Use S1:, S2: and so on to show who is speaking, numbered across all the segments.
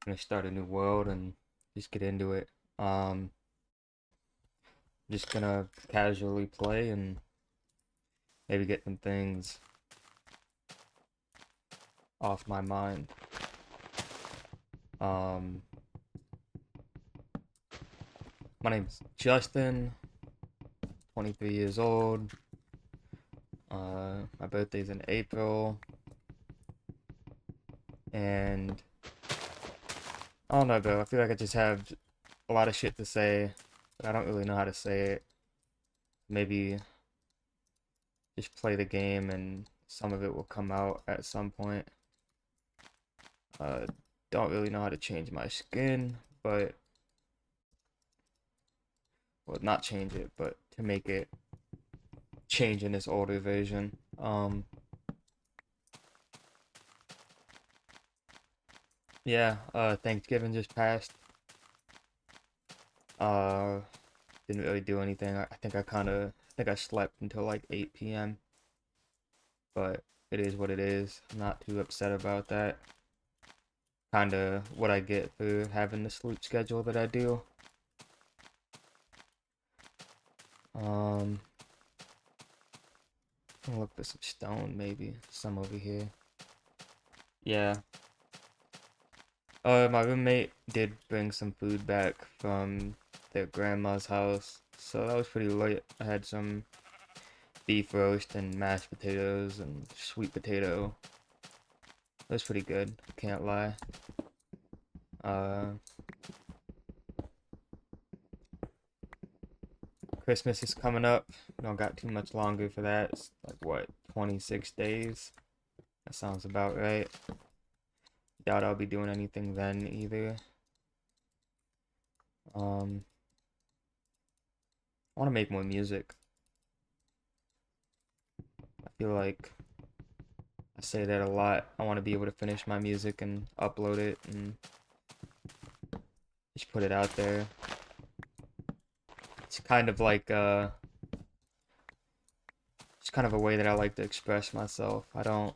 S1: gonna start a new world and just get into it. Um, just gonna casually play and maybe get some things off my mind. Um, my name's Justin, 23 years old. My birthday's in April, and I don't know, bro. I feel like I just have a lot of shit to say, but I don't really know how to say it. Maybe just play the game and some of it will come out at some point. Uh, don't really know how to change my skin, but well, not change it, but to make it change in this older version. Yeah. Thanksgiving just passed. Uh, didn't really do anything. I think I slept until like 8 p.m. But it is what it is. I'm not too upset about that. Kind of what I get for having the sleep schedule that I do. Um, I'll look for some stone, maybe some over here. Yeah. My roommate did bring some food back from their grandma's house, so that was pretty lit. I had some beef roast and mashed potatoes and sweet potato. It was pretty good, can't lie. Uh, Christmas is coming up. Don't got too much longer for that. It's like what, 26 days? That sounds about right. Doubt I'll be doing anything then either. Um, I want to make more music. I feel like I say that a lot. I want to be able to finish my music and upload it and just put it out there. It's kind of like it's kind of a way that I like to express myself. I don't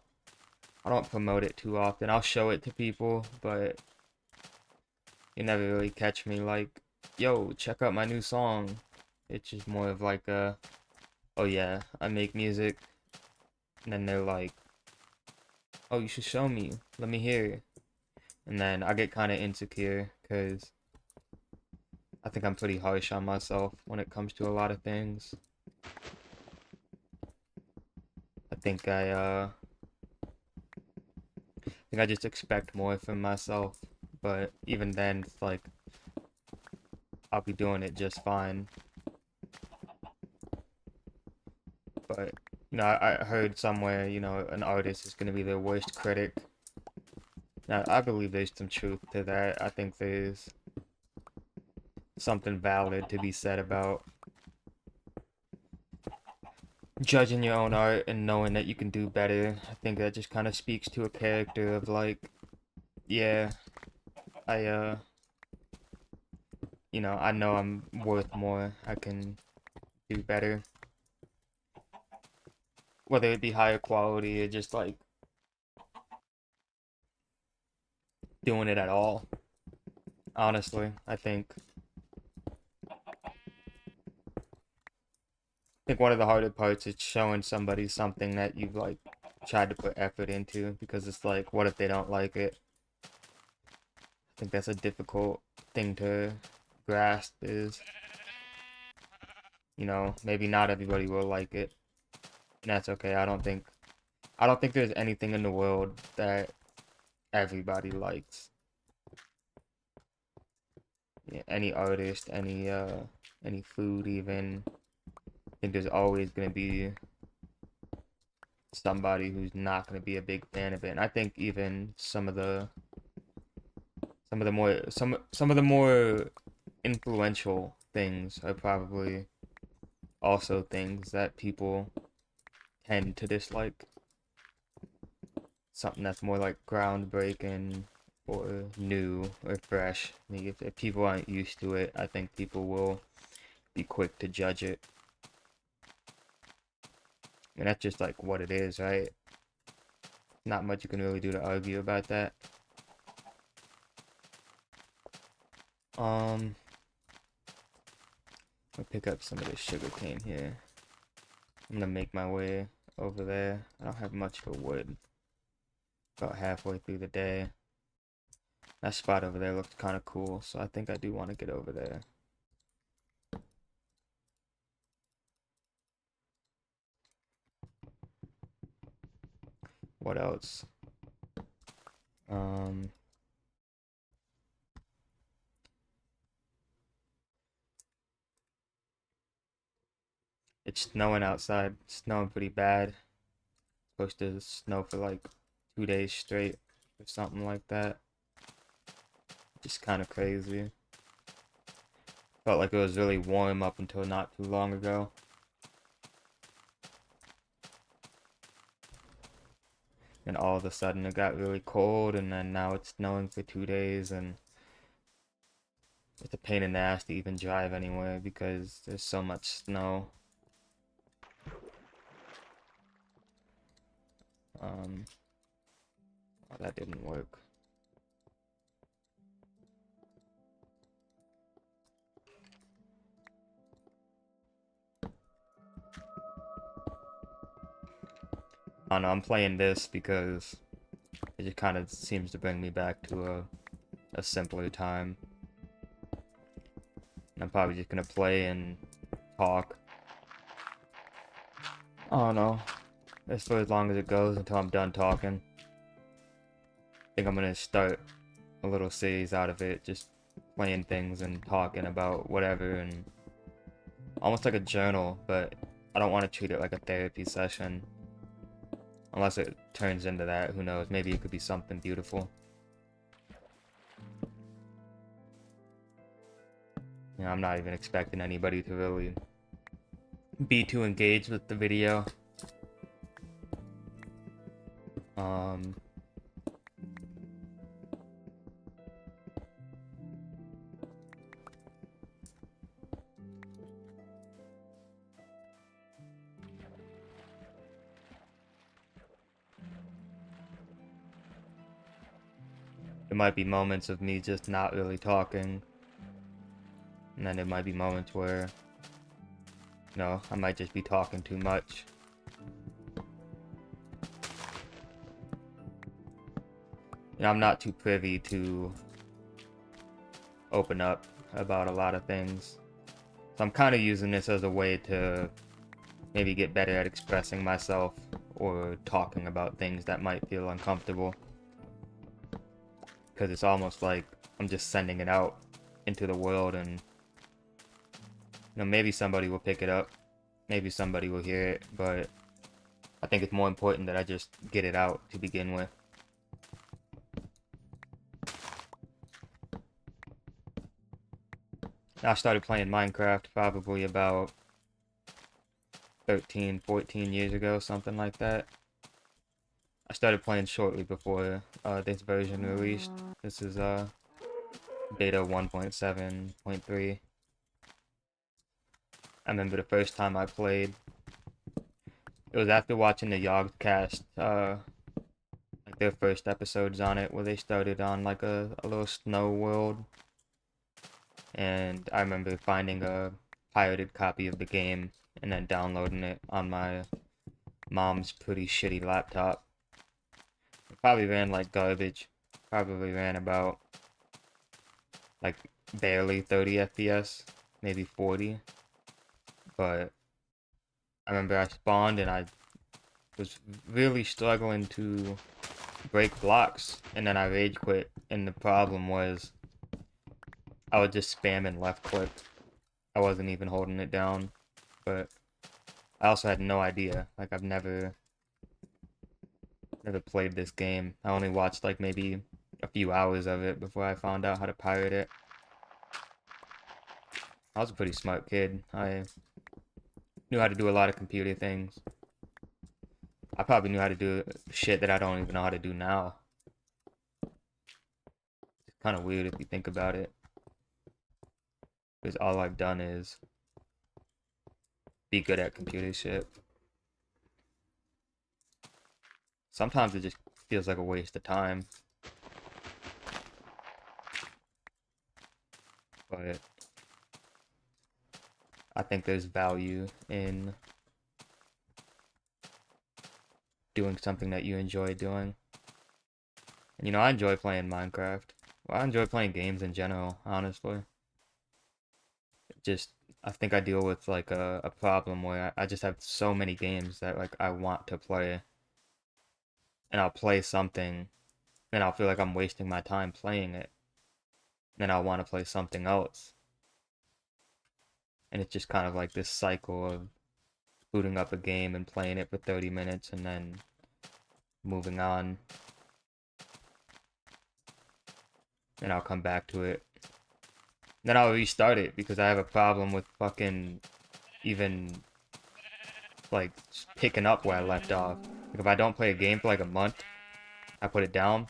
S1: promote it too often. I'll show it to people, but you never really catch me like, yo, check out my new song. It's just more of like a, oh yeah, I make music, and then they're like, oh, you should show me. Let me hear. And then I get kind of insecure because I think I'm pretty harsh on myself when it comes to a lot of things. I think I just expect more from myself, but even then, it's like I'll be doing it just fine. But I heard somewhere, an artist is gonna be their worst critic. Now, I believe there's some truth to that. I think there's something valid to be said about judging your own art and knowing that you can do better. I think that just kind of speaks to a character of like, yeah, I I know I'm worth more. I can do better. Whether it be higher quality or just like doing it at all. Honestly, I think one of the harder parts is showing somebody something that you've like tried to put effort into because it's like, what if they don't like it? I think that's a difficult thing to grasp is, maybe not everybody will like it. And that's okay. I don't think there's anything in the world that everybody likes. Yeah, any artist, any food even. I think there's always gonna be somebody who's not gonna be a big fan of it. And I think even some of the more influential things are probably also things that people tend to dislike. Something that's more like groundbreaking or new or fresh. I mean, if people aren't used to it, I think people will be quick to judge it. And that's just like what it is, right? Not much you can really do to argue about that. I'll pick up some of this sugar cane here. I'm gonna make my way over there. I don't have much for wood. About halfway through the day. That spot over there looks kind of cool, so I think I do want to get over there. What else? It's snowing outside. It's snowing pretty bad. Supposed to snow for like 2 days straight or something like that. Just kind of crazy. Felt like it was really warm up until not too long ago. And all of a sudden it got really cold, and then now it's snowing for 2 days, and it's a pain in the ass to even drive anywhere because there's so much snow. Oh, that didn't work. I don't know, I'm playing this because it just kind of seems to bring me back to a simpler time. And I'm probably just gonna play and talk. I don't know. That's for as long as it goes until I'm done talking. I think I'm gonna start a little series out of it, just playing things and talking about whatever, and almost like a journal, but I don't want to treat it like a therapy session. Unless it turns into that, who knows, maybe it could be something beautiful. You know, I'm not even expecting anybody to really be too engaged with the video. There might be moments of me just not really talking, and then there might be moments where, you know, I might just be talking too much. You know, I'm not too privy to open up about a lot of things. So I'm kind of using this as a way to maybe get better at expressing myself or talking about things that might feel uncomfortable. Because it's almost like I'm just sending it out into the world, and you know, maybe somebody will pick it up, maybe somebody will hear it, but I think it's more important that I just get it out to begin with. I started playing Minecraft probably about 13, 14 years ago, something like that. I started playing shortly before this version released. This is beta 1.7.3. I remember the first time I played, it was after watching the Yogscast, like their first episodes on it, where they started on like a little snow world. And I remember finding a pirated copy of the game and then downloading it on my mom's pretty shitty laptop. It probably ran like garbage. Probably ran about like barely 30 FPS, maybe 40. But I remember I spawned and I was really struggling to break blocks, and then I rage quit, and the problem was I was just spamming left click. I wasn't even holding it down, but I also had no idea. Like I've never played this game. I only watched like maybe a few hours of it before I found out how to pirate it. I was a pretty smart kid. I knew how to do a lot of computer things. I probably knew how to do shit that I don't even know how to do now. It's kind of weird if you think about it. Because all I've done is be good at computer shit. Sometimes it just feels like a waste of time. but I think there's value in doing something that you enjoy doing. And I enjoy playing Minecraft. Well, I enjoy playing games in general, honestly. Just I think I deal with like a problem where I just have so many games that like I want to play, and I'll play something, and I'll feel like I'm wasting my time playing it. Then I'll want to play something else. And it's just kind of like this cycle of booting up a game and playing it for 30 minutes and then moving on. And I'll come back to it. Then I'll restart it because I have a problem with fucking even like picking up where I left off. Like if I don't play a game for like a month, I put it down,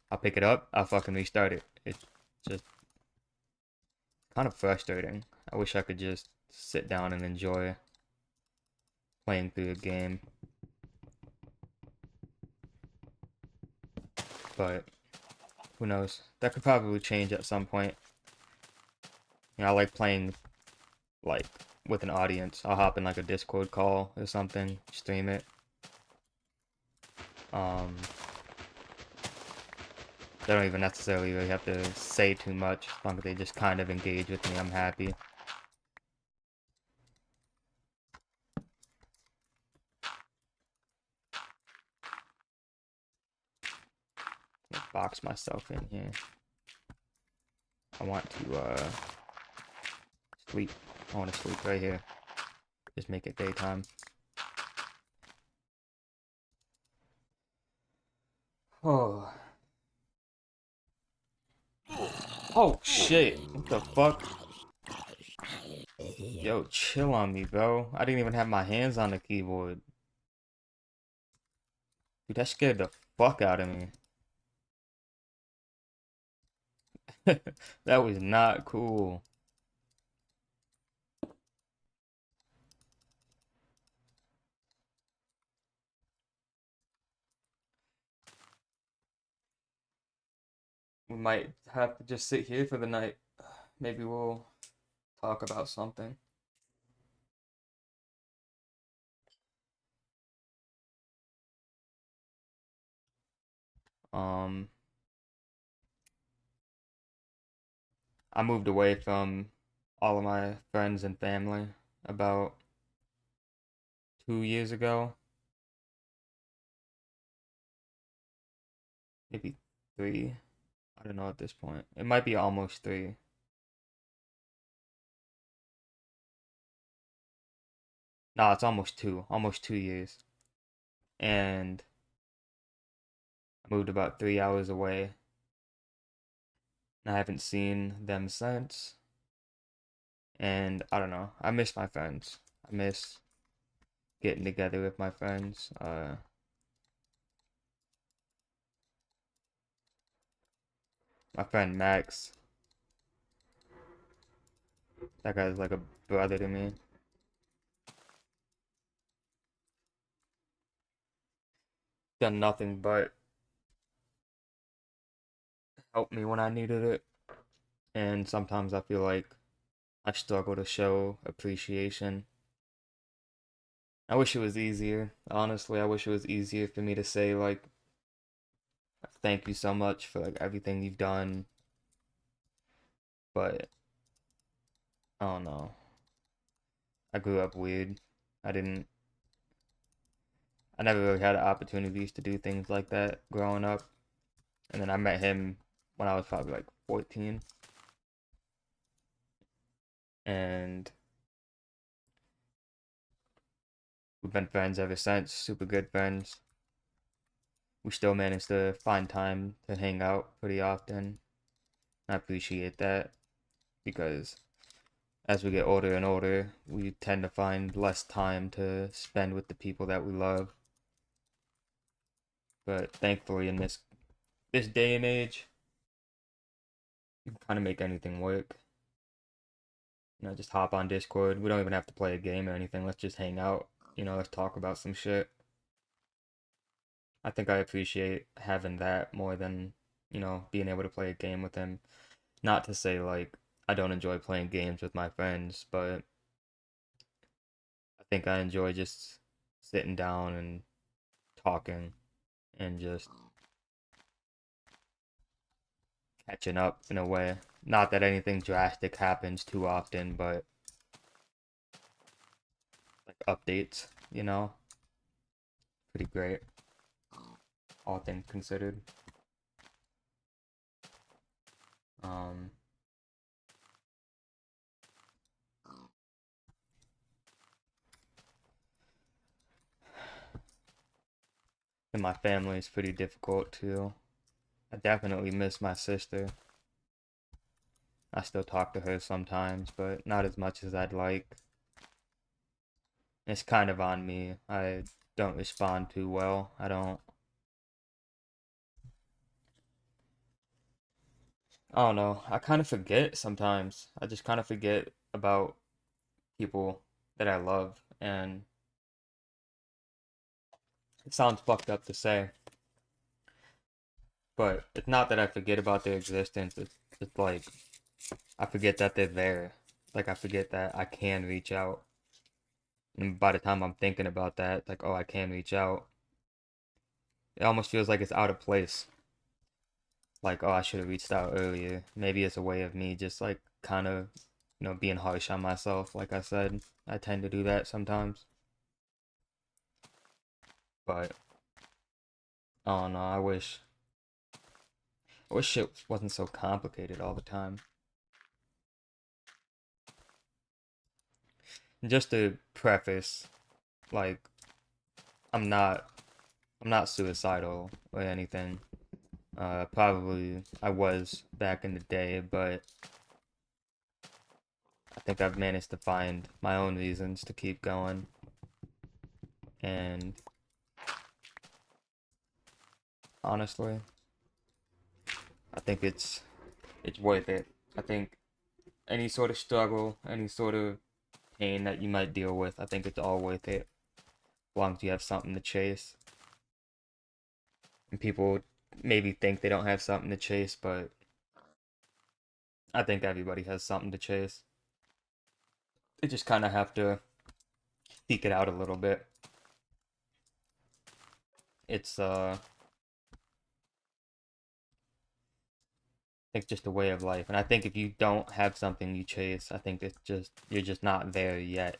S1: I'll pick it up, I'll fucking restart it. It's just kind of frustrating. I wish I could just sit down and enjoy playing through a game. But who knows? That could probably change at some point. I like playing like with an audience. I'll hop in like a Discord call or something, stream it. Um, they don't even necessarily really have to say too much. As long as they just kind of engage with me, I'm happy. Box myself in here. I want to sleep. I want to sleep right here. Just make it daytime. Oh. Oh shit. What the fuck? Yo, chill on me, bro. I didn't even have my hands on the keyboard. Dude, that scared the fuck out of me. That was not cool. We might have to just sit here for the night. Maybe we'll talk about something. Um, I moved away from all of my friends and family about 2 years ago, maybe three. I don't know at this point. It might be almost three. No, it's almost 2 years. And I moved about 3 hours away. And I haven't seen them since. And I don't know. I miss my friends. I miss getting together with my friends. My friend Max, that guy's like a brother to me. Done nothing but help me when I needed it. And sometimes I feel like I struggle to show appreciation. I wish it was easier. Honestly, I wish it was easier for me to say like thank you so much for like everything you've done. But I don't know. I grew up weird. I didn't I never really had opportunities to do things like that growing up. And then I met him when I was probably like 14. And we've been friends ever since, super good friends. We still manage to find time to hang out pretty often. I appreciate that because as we get older and older, we tend to find less time to spend with the people that we love. But thankfully, in this day and age, you can kind of make anything work. Just hop on Discord. We don't even have to play a game or anything. Let's just hang out. Let's talk about some shit. I think I appreciate having that more than being able to play a game with him. Not to say like I don't enjoy playing games with my friends, but I think I enjoy just sitting down and talking and just catching up in a way. Not that anything drastic happens too often, but like updates, you know, pretty great, all things considered. Um, and my family is pretty difficult too. I definitely miss my sister. I still talk to her sometimes, but not as much as I'd like. It's kind of on me. I don't respond too well. I don't know. I kind of forget sometimes. I just kind of forget about people that I love, and it sounds fucked up to say, but it's not that I forget about their existence. It's like I forget that they're there. Like I forget that I can reach out. And by the time I'm thinking about that, like, oh, I can reach out, it almost feels like it's out of place. Like, oh, I should have reached out earlier. Maybe it's a way of me just like kind of, being harsh on myself. Like I said, I tend to do that sometimes. But I don't know. I wish shit wasn't so complicated all the time. And just to preface, like, I'm not I'm not suicidal or anything. Probably I was back in the day, but I think I've managed to find my own reasons to keep going, and honestly, I think it's worth it. I think any sort of struggle, any sort of pain that you might deal with, I think it's all worth it, as long as you have something to chase. And people maybe think they don't have something to chase, but I think everybody has something to chase. They just kind of have to seek it out a little bit. It's I think just a way of life. And I think if you don't have something you chase, I think it's just you're just not there yet.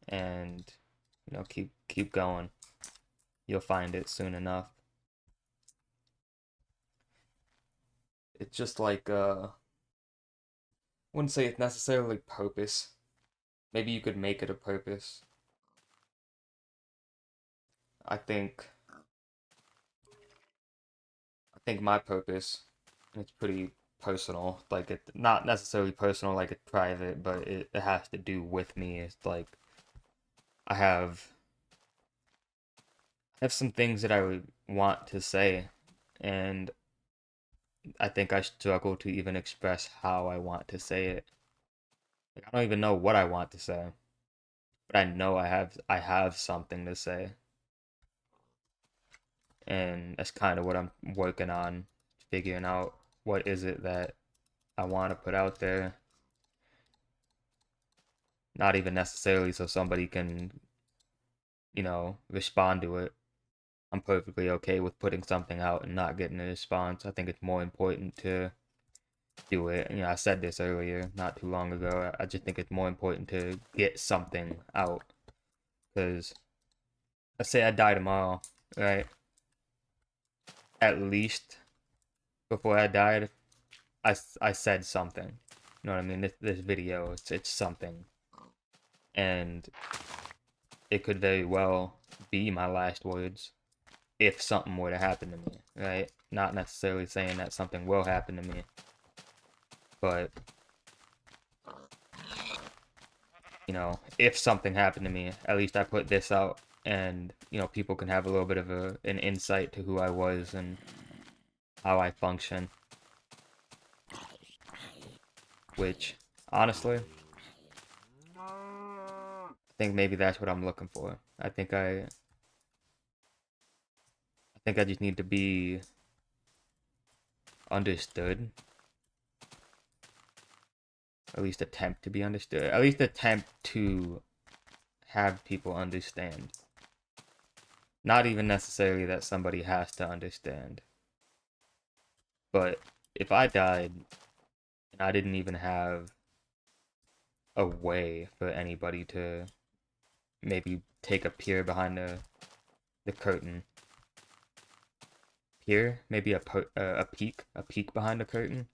S1: And keep going. You'll find it soon enough. It's just like wouldn't say it's necessarily purpose. Maybe you could make it a purpose. I think I think my purpose, it's pretty personal. Like it not necessarily personal like it's private, but it has to do with me. It's like I have some things that I would want to say, and I think I struggle to even express how I want to say it. Like, I don't even know what I want to say, but I know I have something to say, and that's kind of what I'm working on, figuring out what is it that I want to put out there. Not even necessarily so somebody can, respond to it. I'm perfectly okay with putting something out and not getting a response. I think it's more important to do it. I said this earlier, not too long ago. I just think it's more important to get something out. Because let's say I die tomorrow, right? At least before I died, I said something. You know what I mean? This video, it's something. And it could very well be my last words if something were to happen to me, right? Not necessarily saying that something will happen to me, but if something happened to me, at least I put this out, and people can have a little bit of an insight to who I was and how I function, which honestly, I think maybe that's what I'm looking for. I think I just need to be understood, At least attempt to be understood. At least attempt to have people understand. Not even necessarily that somebody has to understand. But if I died and I didn't even have a way for anybody to maybe take a peer behind the curtain. Peer? Maybe a peek behind the curtain?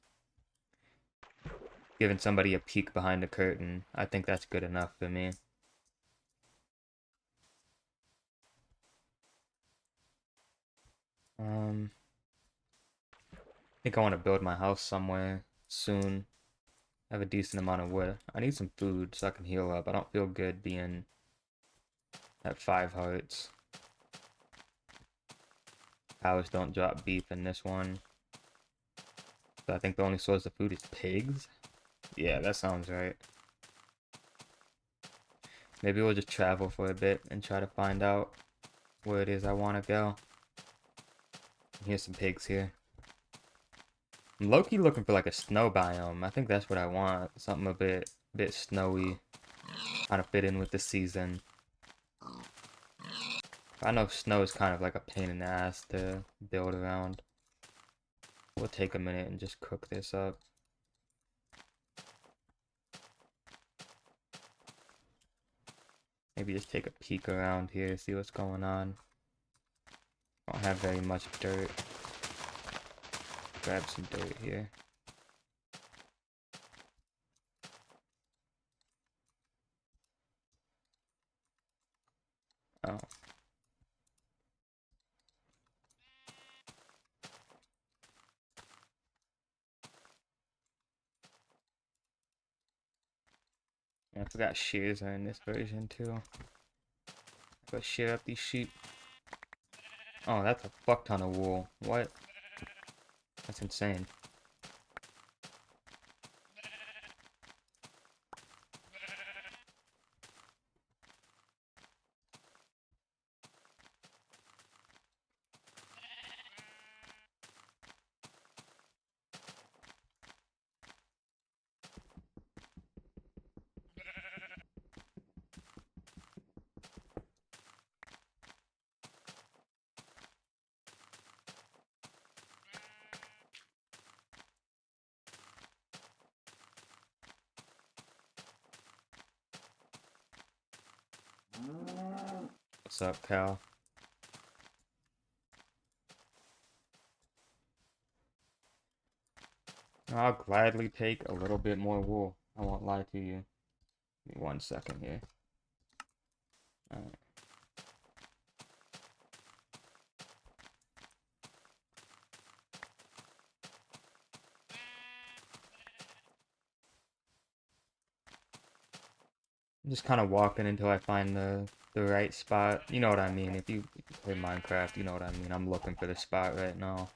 S1: Giving somebody a peek behind the curtain, I think that's good enough for me. I think I want to build my house somewhere soon. I have a decent amount of wood. I need some food so I can heal up. I don't feel good being at 5 hearts. Cows don't drop beef in this one. So I think the only source of food is pigs? Yeah, that sounds right. Maybe we'll just travel for a bit and try to find out where it is I want to go. Here's some pigs here. I'm low-key looking for like a snow biome. I think that's what I want. Something a bit snowy. Kind of fit in with the season. I know snow is kind of like a pain in the ass to build around. We'll take a minute and just cook this up. Maybe just take a peek around here, see what's going on. Don't have very much dirt. Grab some dirt here. Oh. Yeah, I forgot shears are in this version too. Go shear up these sheep. Oh, that's a fuck ton of wool. What? That's insane. What's up, Cal? I'll gladly take a little bit more wool. I won't lie to you. Give me 1 second here. Alright. I'm just kind of walking until I find the right spot. You know what I mean. If you play Minecraft, you know what I mean. I'm looking for the spot right now.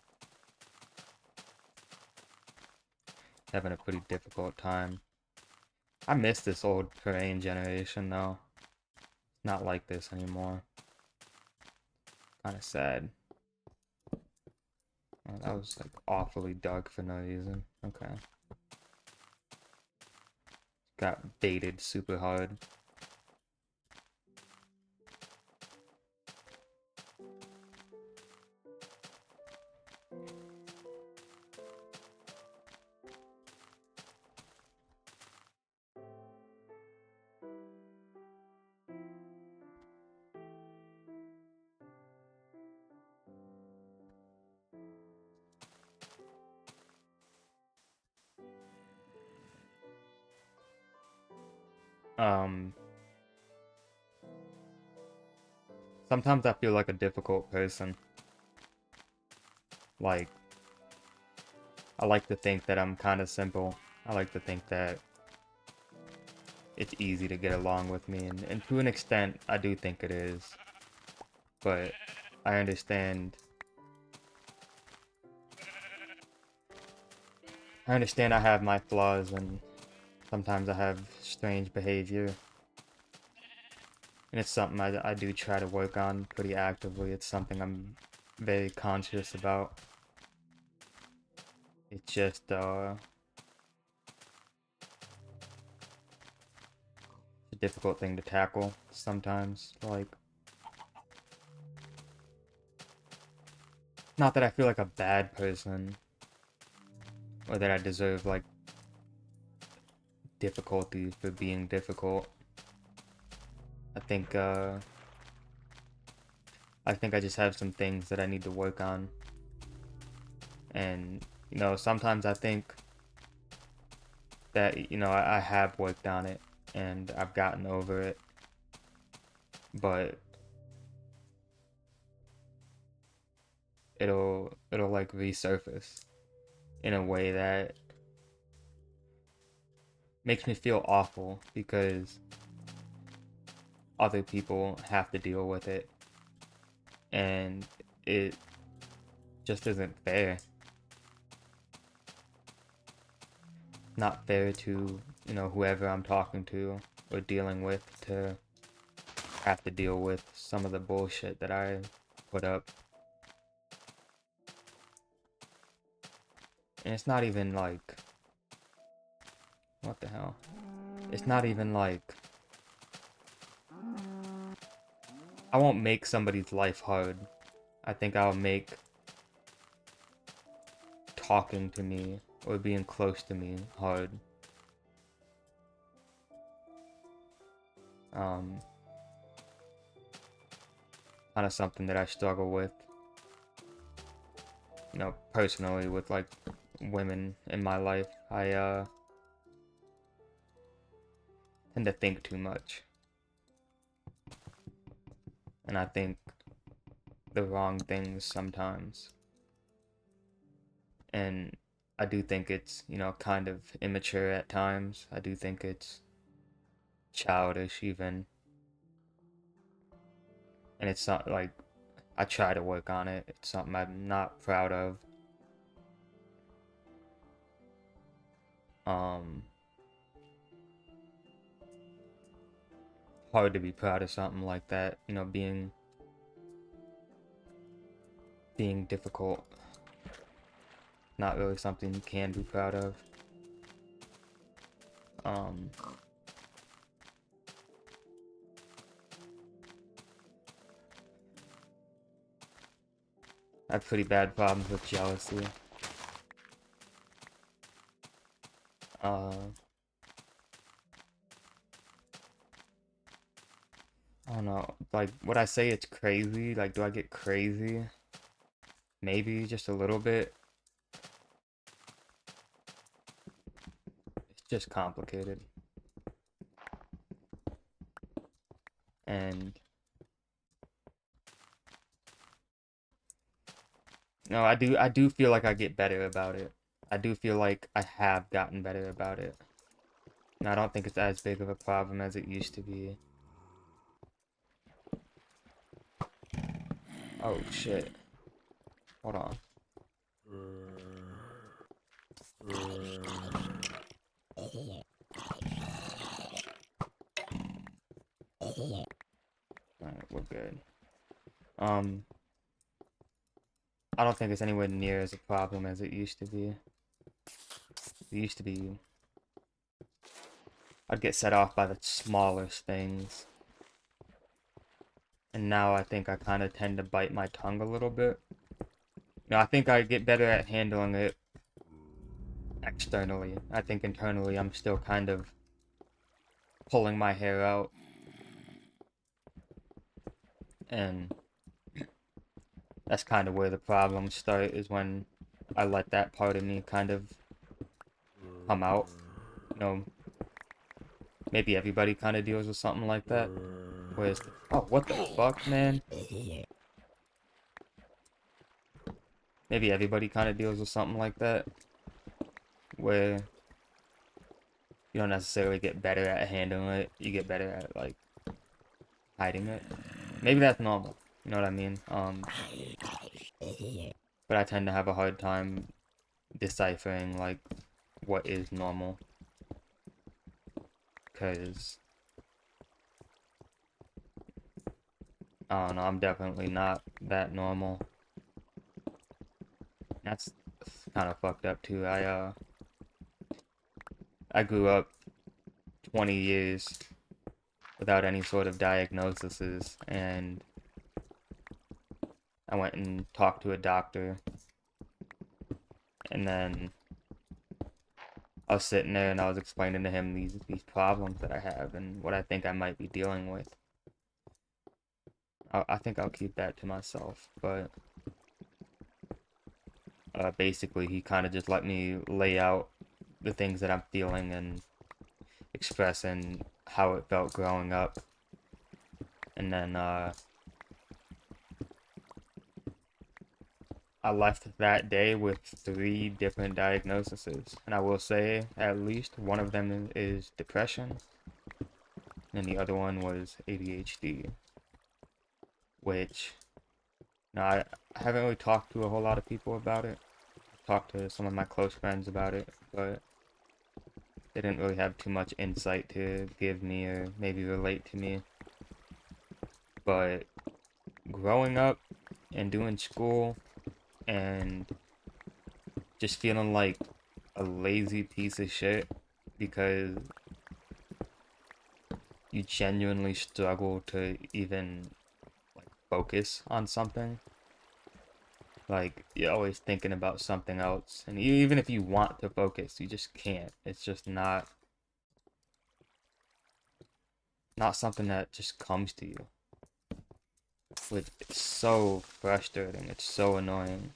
S1: Having a pretty difficult time. I miss this old terrain generation though. It's not like this anymore. Kind of sad. Oh, that was like awfully dark for no reason. Okay. Got baited super hard. Um, Sometimes I feel like a difficult person. Like, I like to think that I'm kind of simple. I like to think that it's easy to get along with me, and to an extent, I do think it is. But I understand. I understand I have my flaws, and sometimes I have strange behavior. And it's something I do try to work on pretty actively. It's something I'm very conscious about. It's just, difficult thing to tackle sometimes. Like, not that I feel like a bad person or that I deserve like difficulty for being difficult. I think I just have some things that I need to work on. And sometimes I think that I have worked on it and I've gotten over it, but it'll like resurface in a way that makes me feel awful because other people have to deal with it, and it just isn't fair. Not fair to whoever I'm talking to or dealing with to have to deal with some of the bullshit that I put up. And it's not even like, what the hell? It's not even like, I won't make somebody's life hard. I think I'll make talking to me or being close to me hard. Kind of something that I struggle with, personally with like women in my life. I tend to think too much. And I think the wrong things sometimes. And I do think it's, kind of immature at times. I do think it's childish even. And it's not like, I try to work on it. It's something I'm not proud of. Hard to be proud of something like that, being difficult. Not really something you can be proud of. I have pretty bad problems with jealousy. I don't know, like, would I say it's crazy? Like, do I get crazy? Maybe, just a little bit. It's just complicated. And no, I do feel like I get better about it. I do feel like I have gotten better about it. And I don't think it's as big of a problem as it used to be. Oh shit. Hold on. Alright, we're good. I don't think it's anywhere near as a problem as it used to be. It used to be, I'd get set off by the smallest things. And now I think I kind of tend to bite my tongue a little bit. I think I get better at handling it externally. I think internally I'm still kind of pulling my hair out. And that's kind of where the problems start, is when I let that part of me kind of come out. Maybe everybody kind of deals with something like that. Whereas, oh, what the fuck, man? Maybe everybody kind of deals with something like that, where you don't necessarily get better at handling it, you get better at, like, hiding it. Maybe that's normal, you know what I mean? But I tend to have a hard time deciphering, like, what is normal. Because, I don't know, I'm definitely not that normal. That's kind of fucked up, too. I grew up 20 years without any sort of diagnoses, and I went and talked to a doctor, and then I was sitting there and I was explaining to him these problems that I have and what I think I might be dealing with. I think I'll keep that to myself, but basically he kind of just let me lay out the things that I'm feeling and expressing how it felt growing up, and then I left that day with 3 different diagnoses, and I will say at least one of them is depression, and the other one was ADHD, which I haven't really talked to a whole lot of people about it. I've talked to some of my close friends about it, but they didn't really have too much insight to give me or maybe relate to me. But growing up and doing school and just feeling like a lazy piece of shit because you genuinely struggle to even like focus on something. Like you're always thinking about something else, and even if you want to focus, you just can't. It's just not something that just comes to you. Which it's so frustrating. It's so annoying.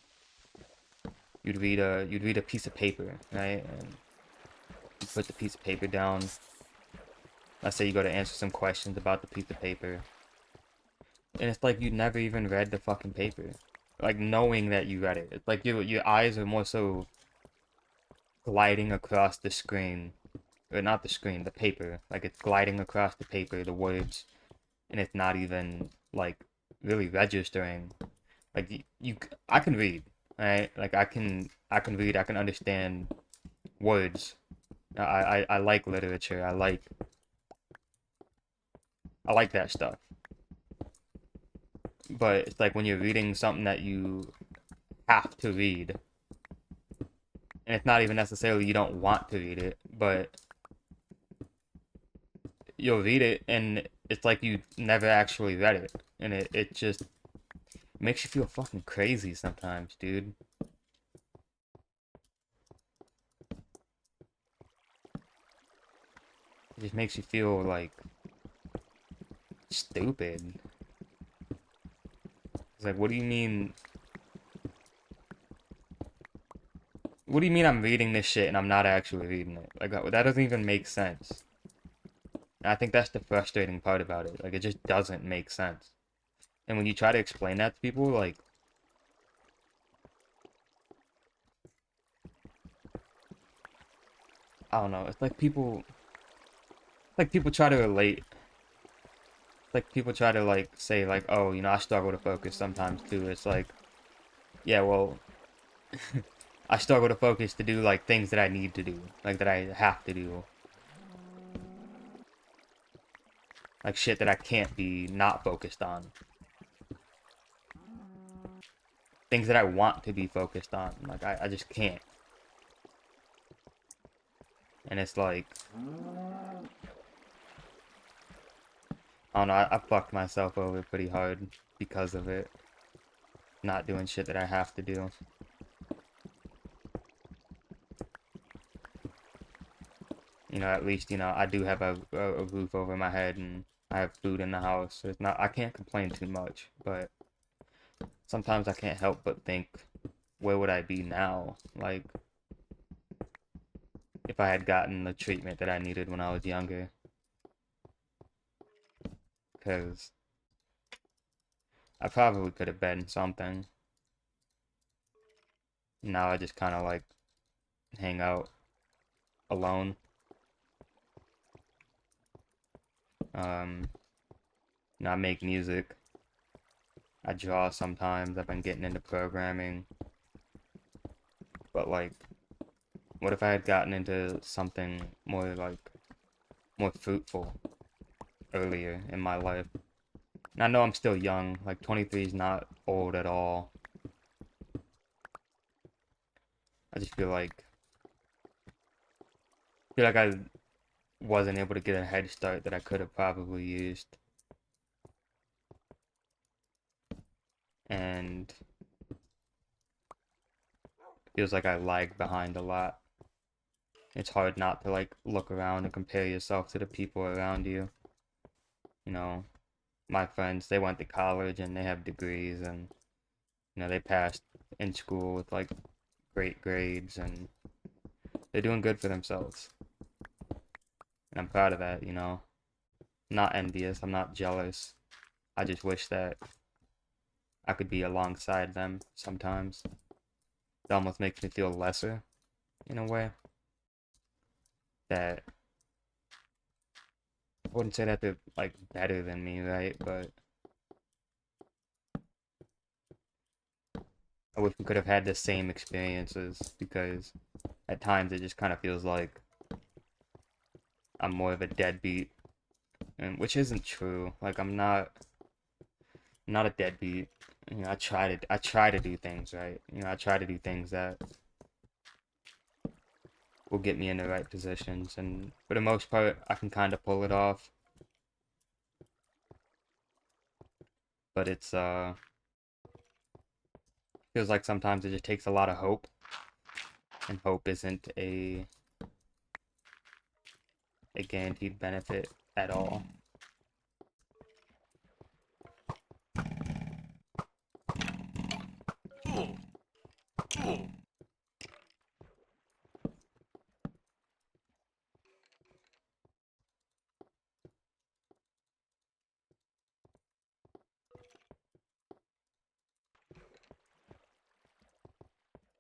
S1: You'd read a piece of paper, right? And you put the piece of paper down. Let's say you go to answer some questions about the piece of paper, and it's like you never even read the fucking paper. Like knowing that you read it, it's like your eyes are more so gliding across the screen, or not the screen, the paper. Like it's gliding across the paper, the words, and it's not even like really registering. Like I can read, right? Like I can read, I can understand words. I like literature. I like that stuff. But it's like when you're reading something that you have to read, and it's not even necessarily you don't want to read it, but you'll read it and it's like you never actually read it. And it just makes you feel fucking crazy sometimes, dude. It just makes you feel like stupid. It's like, what do you mean I'm reading this shit and I'm not actually reading it? Like that doesn't even make sense. And I think that's the frustrating part about it. Like it just doesn't make sense. And when you try to explain that to people, like I don't know, it's like people try to relate. Like people try to like say like, oh, I struggle to focus sometimes too. It's like, yeah, well, I struggle to focus to do like things that I need to do, like that I have to do, like shit that I can't be not focused on, things that I want to be focused on, like I just can't. And it's like, I don't know, I fucked myself over pretty hard because of it, not doing shit that I have to do. At least, I do have a roof over my head and I have food in the house. So it's not, I can't complain too much, but sometimes I can't help but think, where would I be now? Like, if I had gotten the treatment that I needed when I was younger. Because I probably could have been something. Now I just kind of like hang out alone. Um, I make music. I draw sometimes. I've been getting into programming. But like, what if I had gotten into something more fruitful earlier in my life? And I know I'm still young. Like 23 is not old at all. I just feel like I wasn't able to get a head start that I could have probably used. And feels like I lagged behind a lot. It's hard not to like look around and compare yourself to the people around you. You know, my friends, they went to college and they have degrees and they passed in school with like great grades and they're doing good for themselves. And I'm proud of that. I'm not envious, I'm not jealous. I just wish that I could be alongside them sometimes. It almost makes me feel lesser in a way. That I wouldn't say that they're like better than me, right? But I wish we could have had the same experiences because at times it just kind of feels like I'm more of a deadbeat, and which isn't true. Like I'm not a deadbeat. I try to do things right. I try to do things that will get me in the right positions, and for the most part, I can kind of pull it off. But it's feels like sometimes it just takes a lot of hope, and hope isn't a guaranteed benefit at all.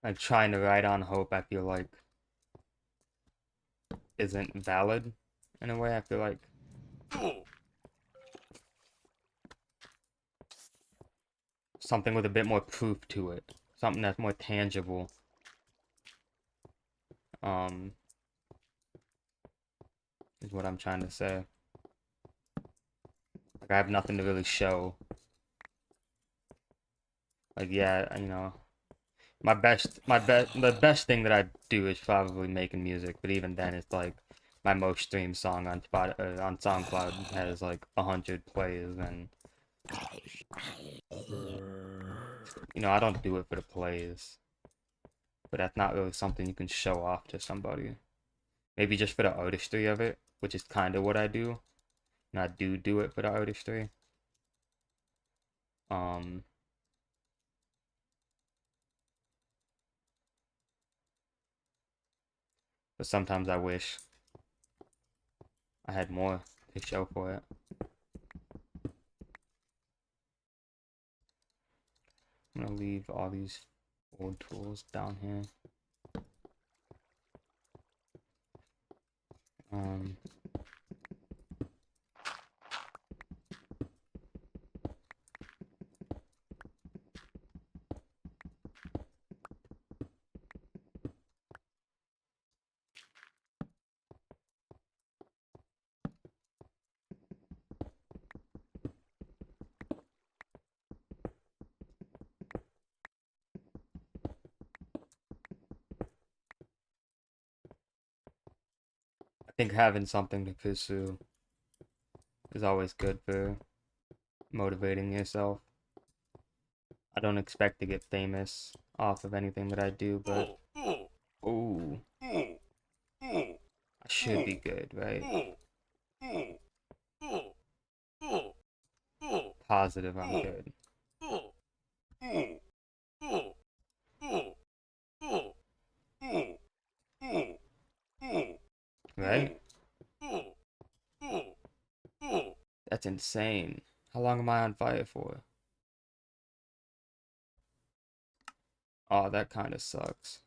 S1: Like trying to ride on hope, I feel like isn't valid in a way. I feel like something with a bit more proof to it, something that's more tangible. Um, is what I'm trying to say. Like I have nothing to really show. Like yeah, the best thing that I do is probably making music, but even then, it's like my most streamed song on SoundCloud has like 100 plays, and I don't do it for the plays, but that's not really something you can show off to somebody. Maybe just for the artistry of it, which is kind of what I do. And I do it for the artistry. Um, but sometimes I wish I had more to show for it. I'm gonna leave all these old tools down here. Um, I think having something to pursue is always good for motivating yourself. I don't expect to get famous off of anything that I do, but ooh, I should be good, right? Positive, I'm good, right? That's insane. How long am I on fire for? Oh, that kind of sucks.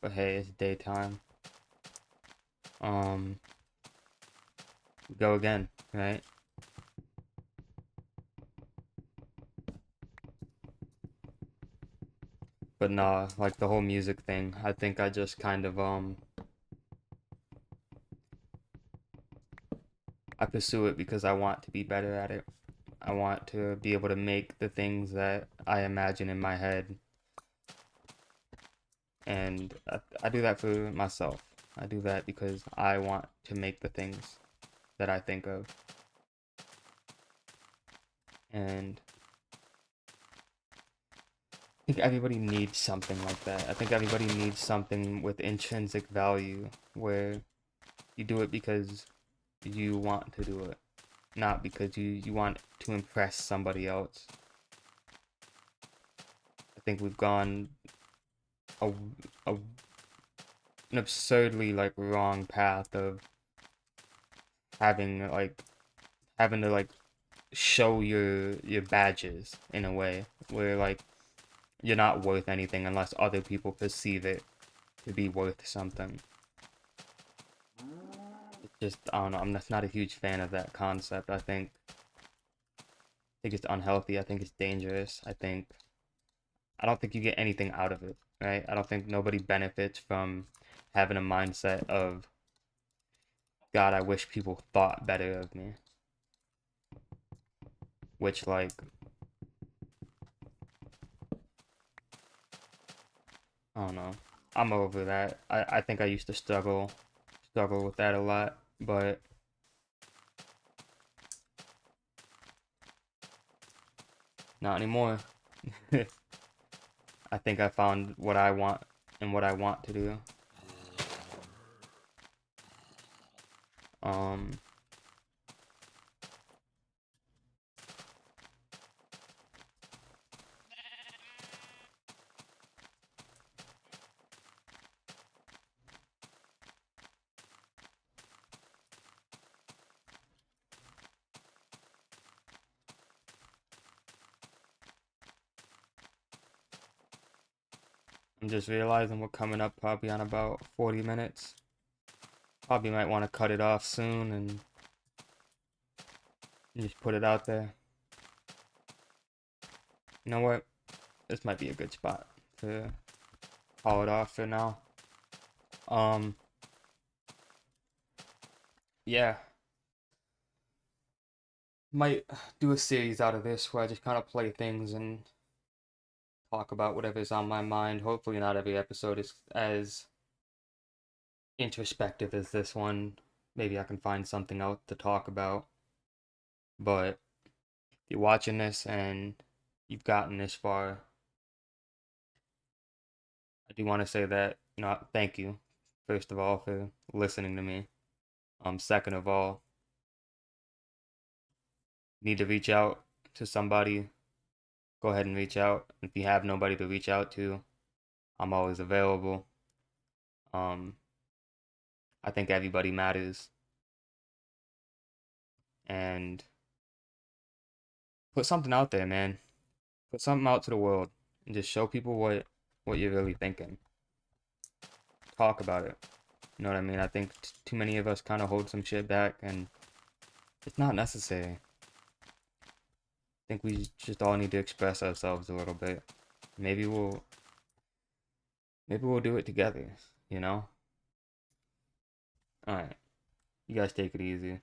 S1: But hey, it's daytime. Um, go again, right? But nah, like the whole music thing, I think I just kind of I pursue it because I want to be better at it. I want to be able to make the things that I imagine in my head, and I do that for myself. I do that because I want to make the things that I think of. And I think everybody needs something like that. I think everybody needs something with intrinsic value where you do it because you want to do it, not because you want to impress somebody else. I think we've gone a, a an absurdly like wrong path of having like having to like show your badges in a way where like you're not worth anything unless other people perceive it to be worth something. It's just I don't know, I'm just not a huge fan of that concept. I think it's unhealthy. I think it's dangerous. I don't think you get anything out of it, right? I don't think nobody benefits from having a mindset of God, I wish people thought better of me. Which like I don't know. I'm over that. I think I used to struggle with that a lot, but not anymore. I think I found what I want and what I want to do. Um, I'm just realizing we're coming up probably on about 40 minutes. Probably might want to cut it off soon and just put it out there. You know what? This might be a good spot to call it off for now. Um, yeah, might do a series out of this where I just kind of play things and talk about whatever's on my mind. Hopefully, not every episode is as introspective as this one. Maybe I can find something else to talk about. But if you're watching this and you've gotten this far, I do want to say that, thank you, first of all, for listening to me. Second of all, need to reach out to somebody, go ahead and reach out. If you have nobody to reach out to, I'm always available. Um, I think everybody matters. And put something out there, man. Put something out to the world and just show people what you're really thinking. Talk about it. You know what I mean? I think too many of us kind of hold some shit back, and it's not necessary. I think we just all need to express ourselves a little bit. Maybe we'll maybe we'll do it together, you know? All right. You guys take it easy.